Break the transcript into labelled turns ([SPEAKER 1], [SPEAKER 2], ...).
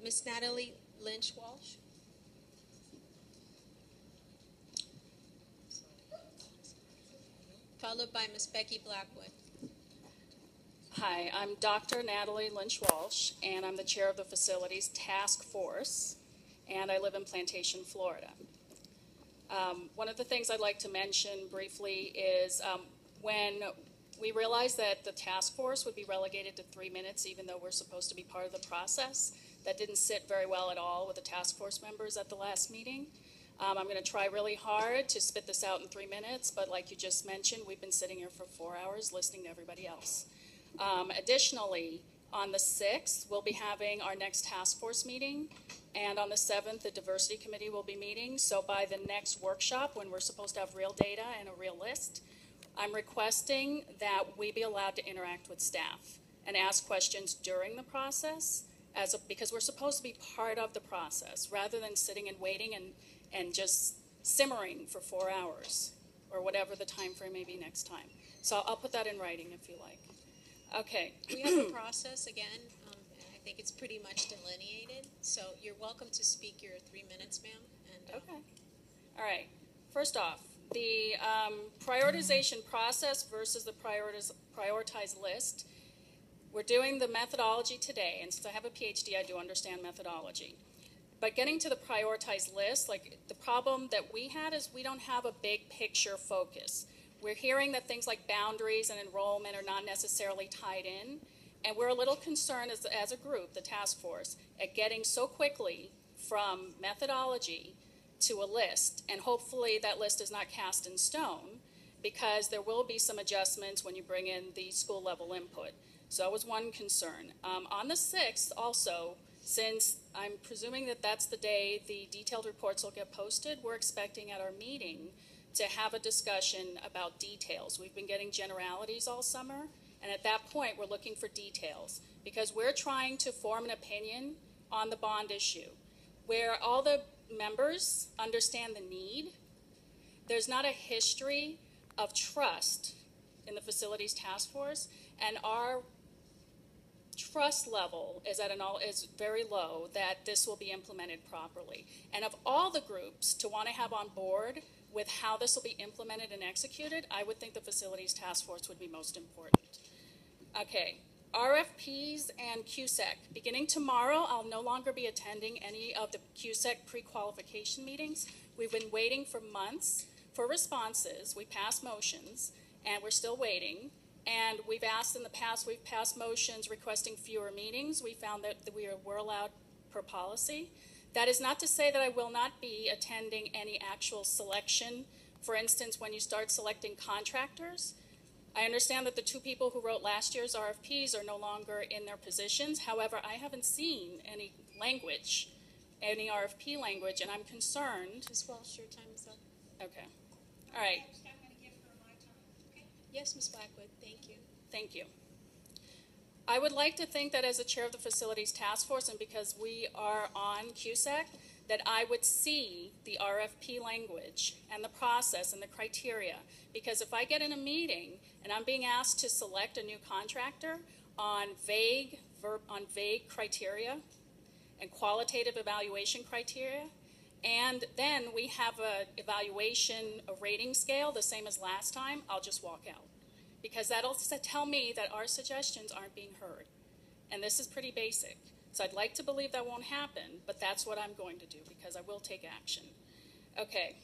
[SPEAKER 1] Miss Natalie Lynch-Walsh. Followed by Miss Becky Blackwood.
[SPEAKER 2] Hi, I'm Dr. Natalie Lynch-Walsh, and I'm the chair of the Facilities Task Force, and I live in Plantation, Florida. One of the things I'd like to mention briefly is when we realized that the task force would be relegated to 3 minutes, even though we're supposed to be part of the process, that didn't sit very well at all with the task force members at the last meeting. I'm going to try really hard to spit this out in 3 minutes, but like you just mentioned, we've been sitting here for 4 hours listening to everybody else. Additionally, on the 6th, we'll be having our next task force meeting, and on the 7th, the diversity committee will be meeting. So by the next workshop, when we're supposed to have real data and a real list, I'm requesting that we be allowed to interact with staff and ask questions during the process, because we're supposed to be part of the process, rather than sitting and waiting and just simmering for 4 hours, or whatever the time frame may be next time. So I'll put that in writing if you like. Okay.
[SPEAKER 1] We have a process again, and I think it's pretty much delineated. So you're welcome to speak your 3 minutes, ma'am. And
[SPEAKER 2] okay. All right. First off, the prioritization process versus the prioritized list. We're doing the methodology today, and since I have a PhD, I do understand methodology. But getting to the prioritized list, like the problem that we had is we don't have a big picture focus. We're hearing that things like boundaries and enrollment are not necessarily tied in, and we're a little concerned as a group, the task force, at getting so quickly from methodology to a list, and hopefully that list is not cast in stone, because there will be some adjustments when you bring in the school level input. So that was one concern. On the 6th also, since I'm presuming that that's the day the detailed reports will get posted, we're expecting at our meeting to have a discussion about details. We've been getting generalities all summer, and at that point we're looking for details, because we're trying to form an opinion on the bond issue, where all the members understand the need. There's not a history of trust in the Facilities Task Force, and our trust level is very low that this will be implemented properly. And of all the groups to want to have on board with how this will be implemented and executed, I would think the Facilities Task Force would be most important. Okay, RFPs and QSEC. Beginning tomorrow, I'll no longer be attending any of the QSEC pre-qualification meetings. We've been waiting for months for responses. We passed motions, and we're still waiting. And we've asked in the past, we've passed motions requesting fewer meetings. We found that we were allowed per policy. That is not to say that I will not be attending any actual selection. For instance, when you start selecting contractors, I understand that the 2 people who wrote last year's RFPs are no longer in their positions. However, I haven't seen any language, any RFP language, and I'm concerned.
[SPEAKER 1] Ms. Walsh, your time is up.
[SPEAKER 2] Okay. All right.
[SPEAKER 1] Yes, Ms. Blackwood, thank you.
[SPEAKER 2] Thank you. I would like to think that as a chair of the Facilities Task Force, and because we are on QSEC, that I would see the RFP language and the process and the criteria. Because if I get in a meeting and I'm being asked to select a new contractor on vague criteria and qualitative evaluation criteria, and then we have a rating scale the same as last time, I'll just walk out. Because that'll tell me that our suggestions aren't being heard. And this is pretty basic. So I'd like to believe that won't happen, but that's what I'm going to do, because I will take action. Okay.